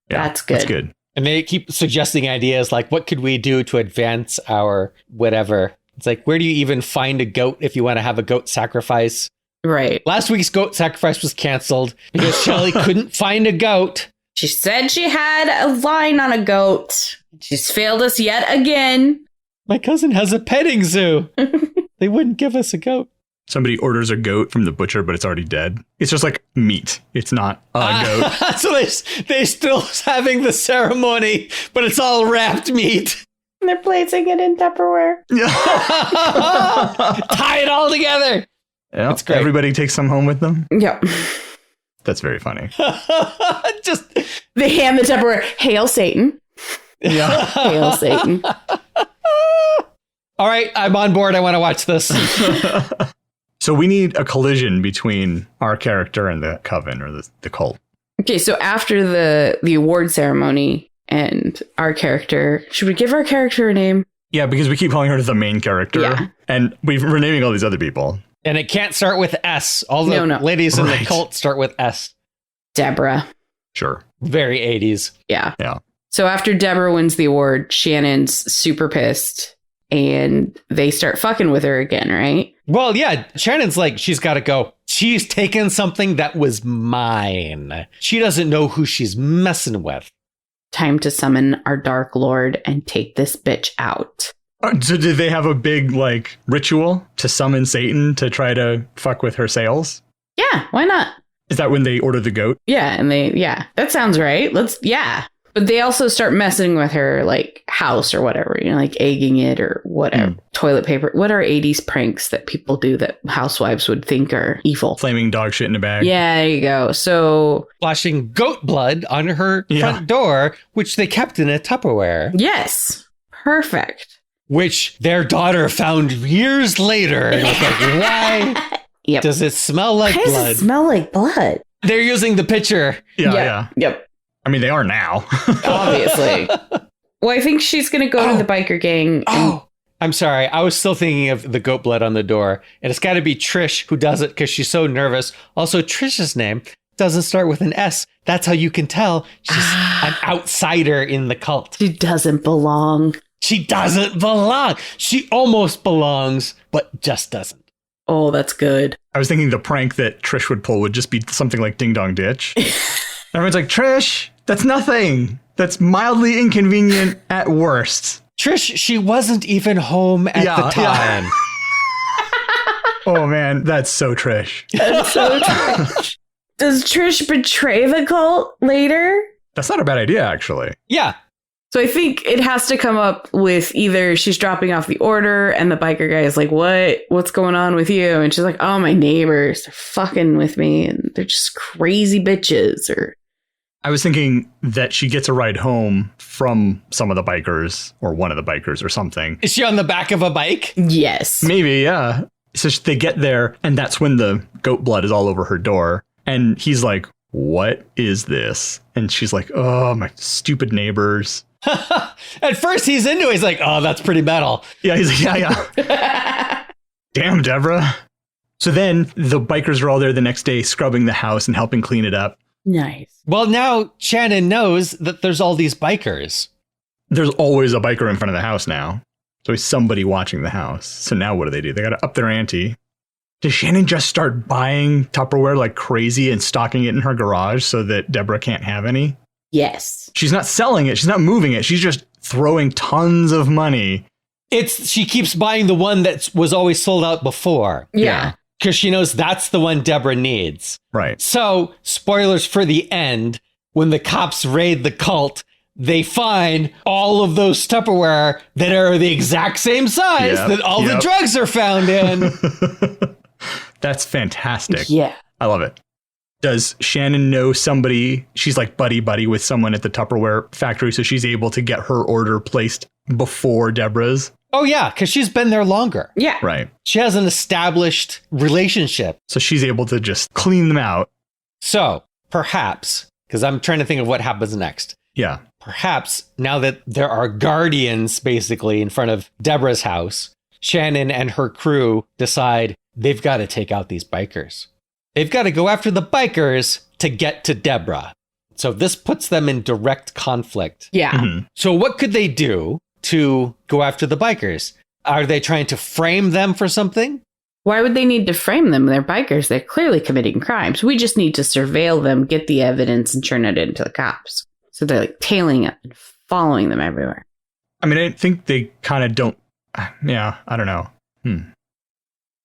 Speaker 3: That's good.
Speaker 1: That's good.
Speaker 2: And they keep suggesting ideas like, what could we do to advance our whatever? It's like, where do you even find a goat if you want to have a goat sacrifice?
Speaker 3: Right.
Speaker 2: Last week's goat sacrifice was canceled because Shelley couldn't find a goat.
Speaker 3: She said she had a line on a goat. She's failed us yet again.
Speaker 2: My cousin has a petting zoo. They wouldn't give us a goat.
Speaker 1: Somebody orders a goat from the butcher, but it's already dead. It's just like meat. It's not a goat.
Speaker 2: So they're still having the ceremony, but it's all wrapped meat.
Speaker 3: They're placing it in Tupperware.
Speaker 2: Tie it all together.
Speaker 1: Yeah,
Speaker 2: that's great.
Speaker 1: Everybody takes some home with them.
Speaker 3: Yep.
Speaker 1: That's very funny.
Speaker 2: Just
Speaker 3: they hand the Tupperware. Hail Satan.
Speaker 1: Yeah.
Speaker 3: Hail Satan.
Speaker 2: All right, I'm on board. I want to watch this.
Speaker 1: So we need a collision between our character and the coven or the cult.
Speaker 3: Okay, so after the award ceremony and our character, should we give our character a name?
Speaker 1: Yeah, because we keep calling her the main character.
Speaker 3: Yeah.
Speaker 1: And we're naming all these other people.
Speaker 2: And it can't start with S. All the ladies in the cult start with S.
Speaker 3: Deborah.
Speaker 1: Sure.
Speaker 2: Very 80s.
Speaker 3: Yeah.
Speaker 1: Yeah.
Speaker 3: So after Deborah wins the award, Shannon's super pissed and they start fucking with her again, right?
Speaker 2: Well, yeah. Shannon's like, she's got to go. She's taken something that was mine. She doesn't know who she's messing with.
Speaker 3: Time to summon our Dark Lord and take this bitch out.
Speaker 1: So did they have a big, like, ritual to summon Satan to try to fuck with her sales?
Speaker 3: Yeah, why not?
Speaker 1: Is that when they ordered the goat?
Speaker 3: Yeah, and that sounds right. But they also start messing with her, like, house or whatever, like egging it or whatever. Toilet paper. What are 80s pranks that people do that housewives would think are evil?
Speaker 1: Flaming dog shit in a bag.
Speaker 3: Yeah, there you go. So...
Speaker 2: Splashing goat blood on her front door, which they kept in a Tupperware.
Speaker 3: Yes. Perfect.
Speaker 2: Which their daughter found years later. And was like, why does it smell like blood?
Speaker 3: Does it smell like blood?
Speaker 2: They're using the picture.
Speaker 1: Yeah.
Speaker 3: Yep.
Speaker 1: I mean, they are now.
Speaker 3: Obviously. Well, I think she's going to go to the biker gang.
Speaker 2: I'm sorry. I was still thinking of the goat blood on the door. And it's got to be Trish who does it because she's so nervous. Also, Trish's name doesn't start with an S. That's how you can tell she's an outsider in the cult.
Speaker 3: She doesn't belong.
Speaker 2: She doesn't belong. She almost belongs, but just doesn't.
Speaker 3: Oh, that's good.
Speaker 1: I was thinking the prank that Trish would pull would just be something like Ding Dong Ditch. Everyone's like, Trish, that's nothing. That's mildly inconvenient at worst.
Speaker 2: Trish, she wasn't even home at the time.
Speaker 1: Yeah. Oh, man, that's so Trish.
Speaker 3: That's so Trish. Does Trish betray the cult later?
Speaker 1: That's not a bad idea, actually.
Speaker 2: Yeah.
Speaker 3: So I think it has to come up with either she's dropping off the order and the biker guy is like, what's going on with you? And she's like, oh, my neighbors, they're fucking with me and they're just crazy bitches. Or
Speaker 1: I was thinking that she gets a ride home from some of the bikers or one of the bikers or something.
Speaker 2: Is she on the back of a bike?
Speaker 3: yes.
Speaker 1: Maybe, yeah. So they get there and that's when the goat blood is all over her door. And he's like, what is this? And she's like, oh, my stupid neighbors.
Speaker 2: At first he's into it. He's like, oh, that's pretty metal.
Speaker 1: Yeah, he's like, yeah. Damn, Deborah. So then the bikers are all there the next day scrubbing the house and helping clean it up.
Speaker 3: Nice.
Speaker 2: Well, now Shannon knows that there's all these bikers.
Speaker 1: There's always a biker in front of the house now. So there's somebody watching the house. So now what do? They got to up their ante. Does Shannon just start buying Tupperware like crazy and stocking it in her garage so that Deborah can't have any?
Speaker 3: Yes.
Speaker 1: She's not selling it. She's not moving it. She's just throwing tons of money.
Speaker 2: She keeps buying the one that was always sold out before.
Speaker 3: Yeah.
Speaker 2: Because she knows that's the one Deborah needs.
Speaker 1: Right.
Speaker 2: So, spoilers for the end, when the cops raid the cult, they find all of those Tupperware that are the exact same size that all the drugs are found in.
Speaker 1: That's fantastic.
Speaker 3: Yeah.
Speaker 1: I love it. Does Shannon know somebody? She's like buddy with someone at the Tupperware factory, so she's able to get her order placed before Deborah's.
Speaker 2: Oh, yeah, because she's been there longer.
Speaker 3: Yeah.
Speaker 1: Right.
Speaker 2: She has an established relationship.
Speaker 1: So she's able to just clean them out.
Speaker 2: So, perhaps, because I'm trying to think of what happens next.
Speaker 1: Yeah.
Speaker 2: Perhaps, now that there are guardians, basically, in front of Deborah's house, Shannon and her crew decide they've got to take out these bikers. They've got to go after the bikers to get to Deborah. So this puts them in direct conflict.
Speaker 3: Yeah.
Speaker 1: Mm-hmm.
Speaker 2: So what could they do to go after the bikers? Are they trying to frame them for something?
Speaker 3: Why would they need to frame them? They're bikers. They're clearly committing crimes. We just need to surveil them, get the evidence, and turn it into the cops. So they're like tailing up and following them everywhere.
Speaker 1: I mean, I think they kind of don't. Yeah, I don't know.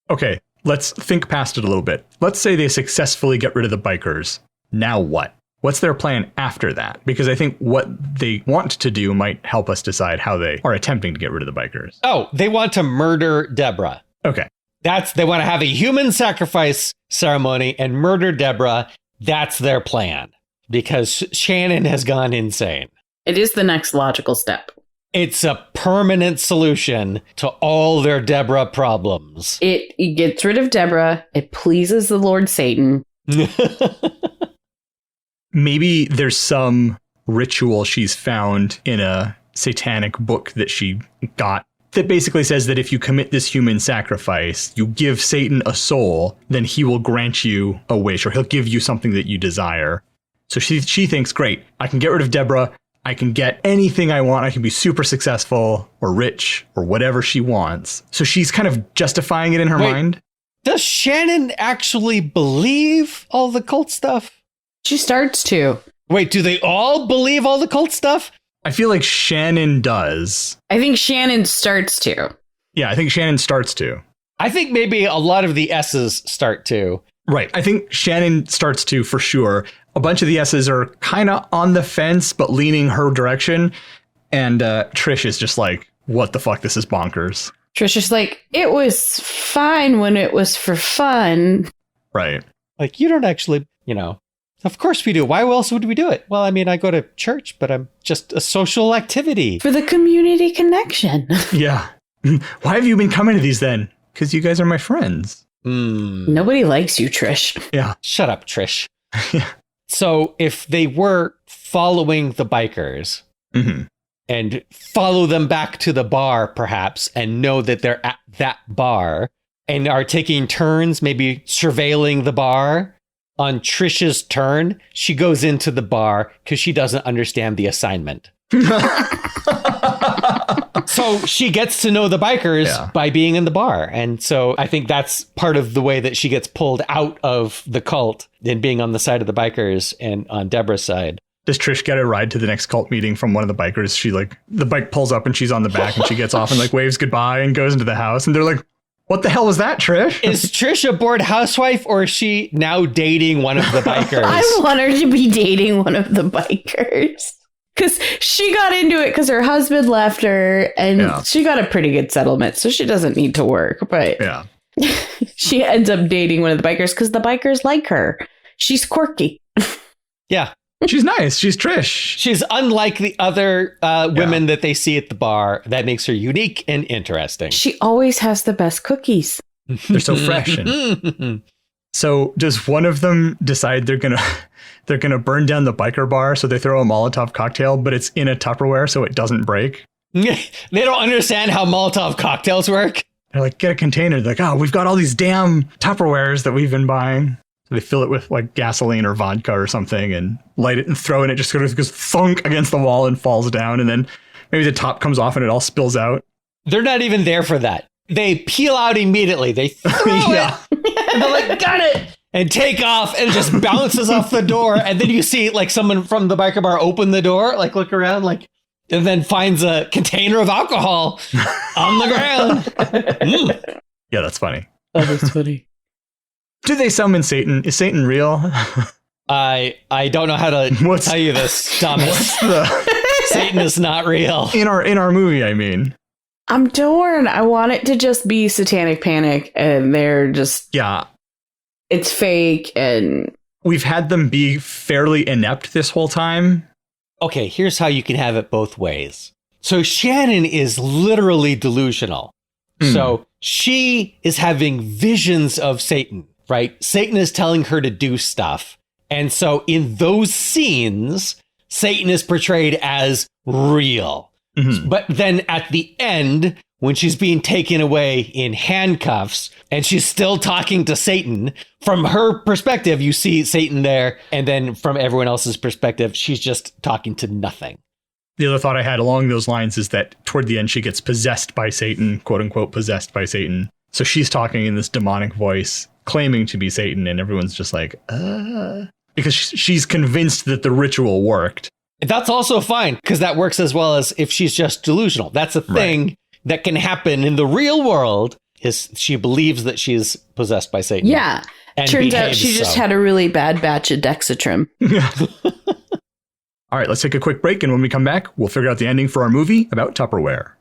Speaker 1: Okay, let's think past it a little bit. Let's say they successfully get rid of the bikers. Now what? What's their plan after that? Because I think what they want to do might help us decide how they are attempting to get rid of the bikers.
Speaker 2: Oh, they want to murder Deborah.
Speaker 1: Okay.
Speaker 2: They want to have a human sacrifice ceremony and murder Deborah. That's their plan. Because Shannon has gone insane.
Speaker 3: It is the next logical step.
Speaker 2: It's a permanent solution to all their Deborah problems.
Speaker 3: It gets rid of Deborah. It pleases the Lord Satan.
Speaker 1: Maybe there's some ritual she's found in a satanic book that she got that basically says that if you commit this human sacrifice, you give Satan a soul, then he will grant you a wish, or he'll give you something that you desire. So she thinks, great, I can get rid of Deborah. I can get anything I want. I can be super successful or rich or whatever she wants. So she's kind of justifying it in her mind.
Speaker 2: Does Shannon actually believe all the cult stuff?
Speaker 3: She starts to.
Speaker 2: Wait, do they all believe all the cult stuff?
Speaker 1: I feel like Shannon does.
Speaker 3: I think Shannon starts to.
Speaker 1: Yeah, I think Shannon starts to.
Speaker 2: I think maybe a lot of the S's start to.
Speaker 1: Right. I think Shannon starts to, for sure. A bunch of the S's are kind of on the fence, but leaning her direction. And Trish is just like, what the fuck? This is bonkers.
Speaker 3: Trish is like, it was fine when it was for fun.
Speaker 1: Right.
Speaker 2: Like, you don't actually, of course we do. Why else would we do it? Well, I mean, I go to church, but I'm just a social activity.
Speaker 3: For the community connection.
Speaker 1: Yeah. Why have you been coming to these then? Because you guys are my friends.
Speaker 3: Nobody likes you, Trish.
Speaker 1: Yeah.
Speaker 2: Shut up, Trish.
Speaker 1: Yeah.
Speaker 2: So if they were following the bikers, and follow them back to the bar, perhaps, and know that they're at that bar and are taking turns, maybe surveilling the bar. On Trisha's turn, she goes into the bar because she doesn't understand the assignment. So she gets to know the bikers by being in the bar. And so I think that's part of the way that she gets pulled out of the cult and being on the side of the bikers and on Deborah's side.
Speaker 1: Does Trish get a ride to the next cult meeting from one of the bikers? She the bike pulls up and she's on the back and she gets off and waves goodbye and goes into the house. And they're like, what the hell was that, Trish?
Speaker 2: Is Trish a bored housewife or is she now dating one of the bikers?
Speaker 3: I want her to be dating one of the bikers. Because she got into it because her husband left her and she got a pretty good settlement. So she doesn't need to work. But she ends up dating one of the bikers because the bikers like her. She's quirky.
Speaker 2: Yeah.
Speaker 1: She's nice. She's Trish.
Speaker 2: She's unlike the other women that they see at the bar. That makes her unique and interesting.
Speaker 3: She always has the best cookies.
Speaker 1: They're so fresh. So does one of them decide they're gonna burn down the biker bar? So they throw a Molotov cocktail, but it's in a Tupperware so it doesn't break.
Speaker 2: They don't understand how Molotov cocktails work.
Speaker 1: They're like, get a container. They're like, oh, we've got all these damn Tupperwares that we've been buying. So they fill it with gasoline or vodka or something and light it and throw it. And it just sort of goes thunk against the wall and falls down. And then maybe the top comes off and it all spills out.
Speaker 2: They're not even there for that. They peel out immediately. They throw it. And they're like, got it. And take off. And it just bounces off the door. And then you see someone from the biker bar open the door, look around, and then finds a container of alcohol on the ground.
Speaker 1: Yeah, that's funny.
Speaker 3: That is funny.
Speaker 1: Do they summon Satan? Is Satan real?
Speaker 2: I don't know how to tell you this, Thomas. Satan is not real.
Speaker 1: In our movie, I mean.
Speaker 3: I'm torn. I want it to just be Satanic Panic and they're just...
Speaker 1: Yeah.
Speaker 3: It's fake and...
Speaker 1: We've had them be fairly inept this whole time.
Speaker 2: Okay, here's how you can have it both ways. So Shannon is literally delusional. So she is having visions of Satan. Right? Satan is telling her to do stuff. And so in those scenes, Satan is portrayed as real. Mm-hmm. But then at the end, when she's being taken away in handcuffs and she's still talking to Satan, from her perspective, you see Satan there. And then from everyone else's perspective, she's just talking to nothing.
Speaker 1: The other thought I had along those lines is that toward the end, she gets possessed by Satan, quote unquote, possessed by Satan. So she's talking in this demonic voice, claiming to be Satan, and everyone's just because she's convinced that the ritual worked.
Speaker 2: That's also fine, because that works as well as if she's just delusional. That's a thing that can happen in the real world, is she believes that she's possessed by Satan.
Speaker 3: Yeah. Turns out she just had a really bad batch of Dexatrim.
Speaker 1: All right, let's take a quick break, and when we come back, we'll figure out the ending for our movie about Tupperware.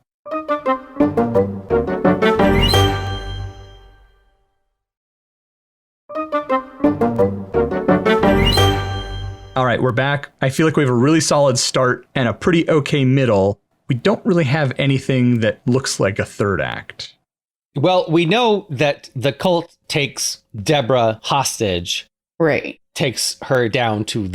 Speaker 1: All right, we're back. I feel like we have a really solid start and a pretty okay middle. We don't really have anything that looks like a third act.
Speaker 2: Well, we know that the cult takes Deborah hostage.
Speaker 3: Right.
Speaker 2: Takes her down to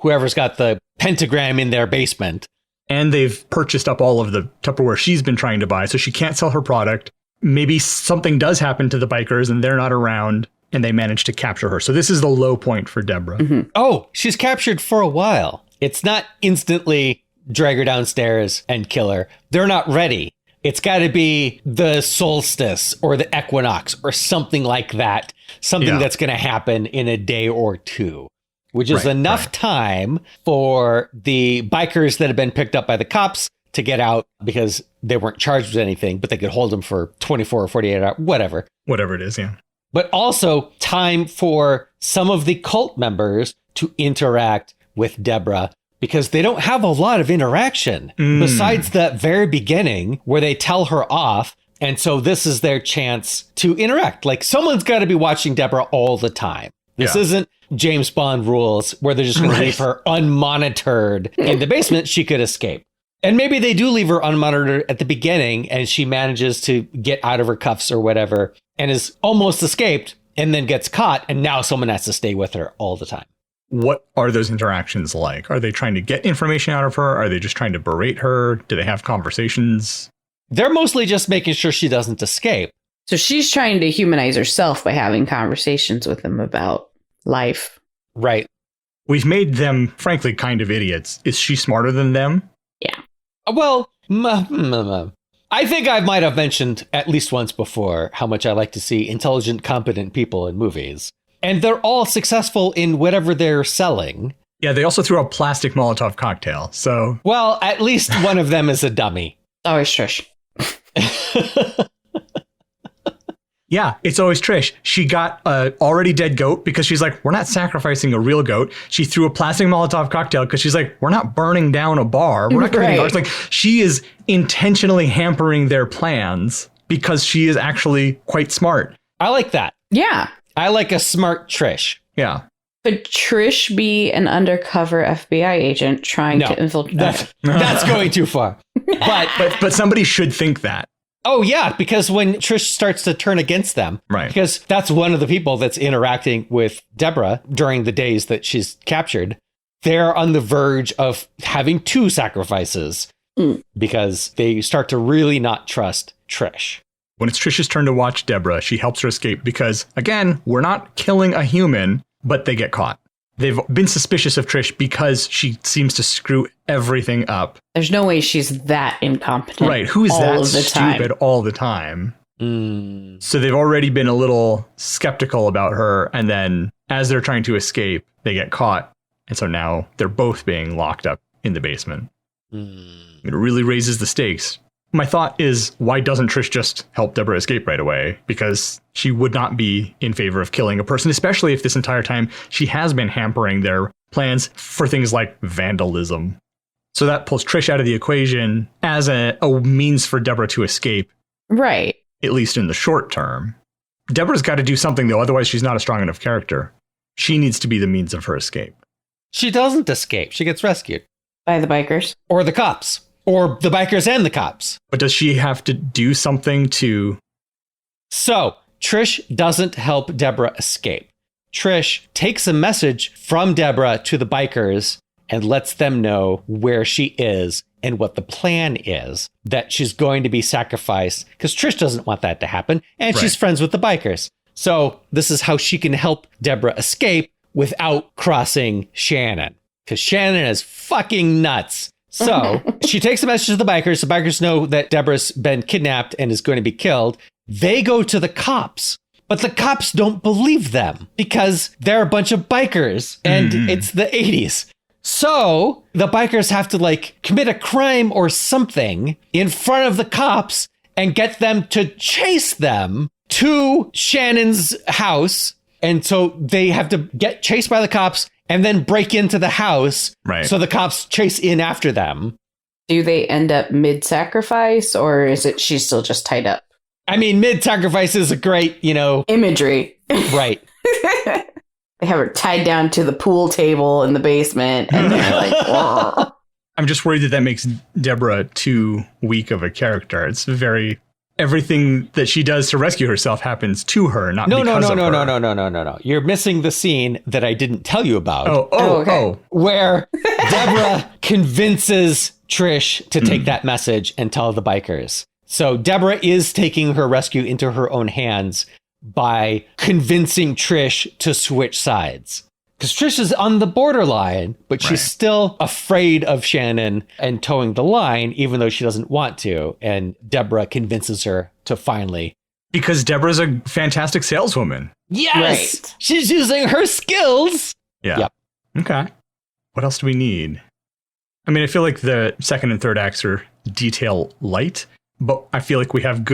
Speaker 2: whoever's got the pentagram in their basement.
Speaker 1: And they've purchased up all of the Tupperware she's been trying to buy, so she can't sell her product. Maybe something does happen to the bikers and they're not around, and they manage to capture her. So this is the low point for Deborah.
Speaker 3: Mm-hmm.
Speaker 2: Oh, she's captured for a while. It's not instantly drag her downstairs and kill her. They're not ready. It's got to be the solstice or the equinox or something like that. Something that's going to happen in a day or two, which is enough time for the bikers that have been picked up by the cops to get out because they weren't charged with anything, but they could hold them for 24 or 48 hours, whatever.
Speaker 1: Whatever it is, yeah.
Speaker 2: But also time for some of the cult members to interact with Deborah, because they don't have a lot of interaction besides the very beginning where they tell her off. And so this is their chance to interact. Someone's got to be watching Deborah all the time. This isn't James Bond rules where they're just going to leave her unmonitored in the basement. She could escape. And maybe they do leave her unmonitored at the beginning and she manages to get out of her cuffs or whatever and is almost escaped and then gets caught. And now someone has to stay with her all the time.
Speaker 1: What are those interactions like? Are they trying to get information out of her? Are they just trying to berate her? Do they have conversations?
Speaker 2: They're mostly just making sure she doesn't escape.
Speaker 3: So she's trying to humanize herself by having conversations with them about life.
Speaker 2: Right.
Speaker 1: We've made them, frankly, kind of idiots. Is she smarter than them?
Speaker 3: Yeah.
Speaker 2: Well, I think I might have mentioned at least once before how much I like to see intelligent, competent people in movies. And they're all successful in whatever they're selling.
Speaker 1: Yeah, they also threw a plastic Molotov cocktail, so...
Speaker 2: Well, at least one of them is a dummy.
Speaker 3: Always Trish.
Speaker 1: Yeah, it's always Trish. She got a already dead goat because she's like, we're not sacrificing a real goat. She threw a plastic Molotov cocktail because she's like, we're not burning down a bar. We're not committing bars. Like, she is intentionally hampering their plans because she is actually quite smart.
Speaker 2: I like that.
Speaker 3: Yeah.
Speaker 2: I like a smart Trish.
Speaker 1: Yeah.
Speaker 3: Could Trish be an undercover FBI agent trying to infiltrate?
Speaker 2: That's going too far.
Speaker 1: But somebody should think that.
Speaker 2: Oh, yeah, because when Trish starts to turn against them,
Speaker 1: right?
Speaker 2: Because that's one of the people that's interacting with Deborah during the days that she's captured. They're on the verge of having two sacrifices because they start to really not trust Trish.
Speaker 1: When it's Trish's turn to watch Deborah, she helps her escape because, again, we're not killing a human, but they get caught. They've been suspicious of Trish because she seems to screw everything up.
Speaker 3: There's no way she's that incompetent.
Speaker 1: Right. Who's that stupid all the time? So they've already been a little skeptical about her. And then as they're trying to escape, they get caught. And so now they're both being locked up in the basement. It really raises the stakes. My thought is, why doesn't Trish just help Deborah escape right away? Because she would not be in favor of killing a person, especially if this entire time she has been hampering their plans for things like vandalism. So that pulls Trish out of the equation as a means for Deborah to escape.
Speaker 3: Right.
Speaker 1: At least in the short term. Deborah's got to do something, though, otherwise she's not a strong enough character. She needs to be the means of her escape.
Speaker 2: She doesn't escape. She gets rescued.
Speaker 3: By the bikers.
Speaker 2: Or the cops. Or the bikers and the cops.
Speaker 1: But does she have to do something to...
Speaker 2: So, Trish doesn't help Deborah escape. Trish takes a message from Deborah to the bikers and lets them know where she is and what the plan is, that she's going to be sacrificed, because Trish doesn't want that to happen, and she's friends with the bikers. So this is how she can help Deborah escape without crossing Shannon, because Shannon is fucking nuts. So she takes a message to the bikers. The bikers know that Deborah's been kidnapped and is going to be killed. They go to the cops, but the cops don't believe them because they're a bunch of bikers and it's the 80s. So the bikers have to commit a crime or something in front of the cops and get them to chase them to Shannon's house. And so they have to get chased by the cops and then break into the house. Right. So the cops chase in after them.
Speaker 3: Do they end up mid-sacrifice, or is it she's still just tied up?
Speaker 2: I mean, mid-sacrifice is a great,
Speaker 3: imagery.
Speaker 2: Right.
Speaker 3: They have her tied down to the pool table in the basement, and they're like, whoa.
Speaker 1: I'm just worried that makes Deborah too weak of a character. It's everything that she does to rescue herself happens to her, not because of her.
Speaker 2: No. You're missing the scene that I didn't tell you about.
Speaker 1: Oh.
Speaker 2: Where Deborah convinces Trish to take that message and tell the bikers. So Deborah is taking her rescue into her own hands by convincing Trish to switch sides. Because Trish is on the borderline, but she's still afraid of Shannon and towing the line, even though she doesn't want to. And Deborah convinces her to finally.
Speaker 1: Because Deborah's a fantastic saleswoman.
Speaker 2: Yes!
Speaker 3: Right.
Speaker 2: She's using her skills.
Speaker 1: Yeah.
Speaker 2: Yep.
Speaker 1: Okay. What else do we need? I mean, I feel like the second and third acts are detail light, but I feel like we have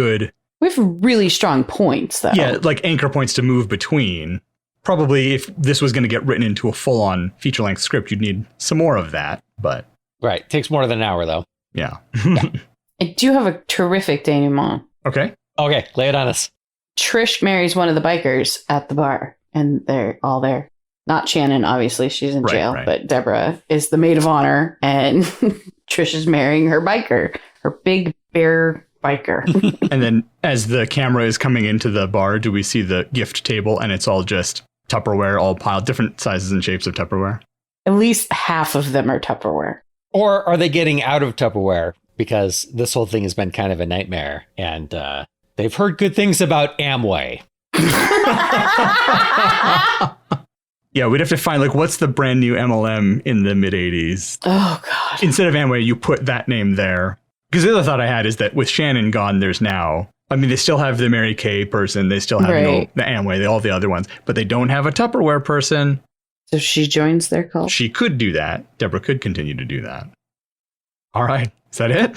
Speaker 3: really strong points, though.
Speaker 1: Yeah, like anchor points to move between. Probably if this was going to get written into a full-on feature-length script, you'd need some more of that, but...
Speaker 2: Right. Takes more than an hour, though.
Speaker 1: Yeah.
Speaker 3: I do have a terrific denouement.
Speaker 1: Okay,
Speaker 2: lay it on us.
Speaker 3: Trish marries one of the bikers at the bar, and they're all there. Not Shannon, obviously. She's in jail, but Deborah is the maid of honor, and Trish is marrying her biker, her big bear biker.
Speaker 1: And then as the camera is coming into the bar, do we see the gift table and it's all just Tupperware all piled, different sizes and shapes of Tupperware.
Speaker 3: At least half of them are Tupperware.
Speaker 2: Or are they getting out of Tupperware? Because this whole thing has been kind of a nightmare. And they've heard good things about Amway.
Speaker 1: Yeah, we'd have to find, like, what's the brand new MLM in the mid-'80s?
Speaker 3: Oh, God.
Speaker 1: Instead of Amway, you put that name there. Because the other thought I had is that with Shannon gone, there's now... I mean, they still have the Mary Kay person. They still have the Amway, all the other ones. But they don't have a Tupperware person.
Speaker 3: So she joins their cult?
Speaker 1: She could do that. Deborah could continue to do that. All right. Is that it?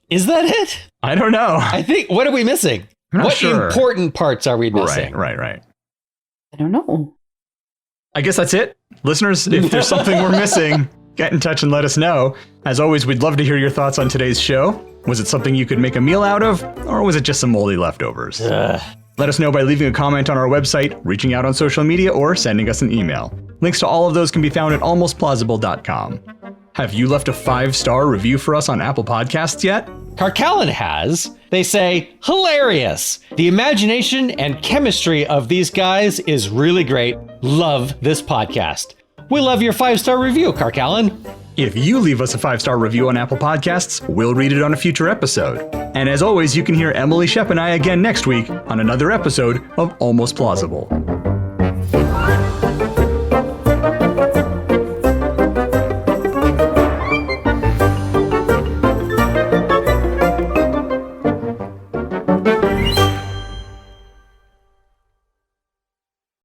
Speaker 2: Is that it?
Speaker 1: I don't know.
Speaker 2: I think, what are we missing?
Speaker 1: I'm not
Speaker 2: what
Speaker 1: sure.
Speaker 2: important parts are we missing?
Speaker 1: Right.
Speaker 3: I don't know.
Speaker 1: I guess that's it. Listeners, if there's something we're missing, get in touch and let us know. As always, we'd love to hear your thoughts on today's show. Was it something you could make a meal out of, or was it just some moldy leftovers? Let us know by leaving a comment on our website, reaching out on social media, or sending us an email. Links to all of those can be found at almostplausible.com. Have you left a 5-star review for us on Apple Podcasts yet?
Speaker 2: Carcallan has. They say, hilarious. The imagination and chemistry of these guys is really great. Love this podcast. We love your 5-star review, Carcallan.
Speaker 1: If you leave us a 5-star review on Apple Podcasts, we'll read it on a future episode. And as always, you can hear Emily Shep and I again next week on another episode of Almost Plausible.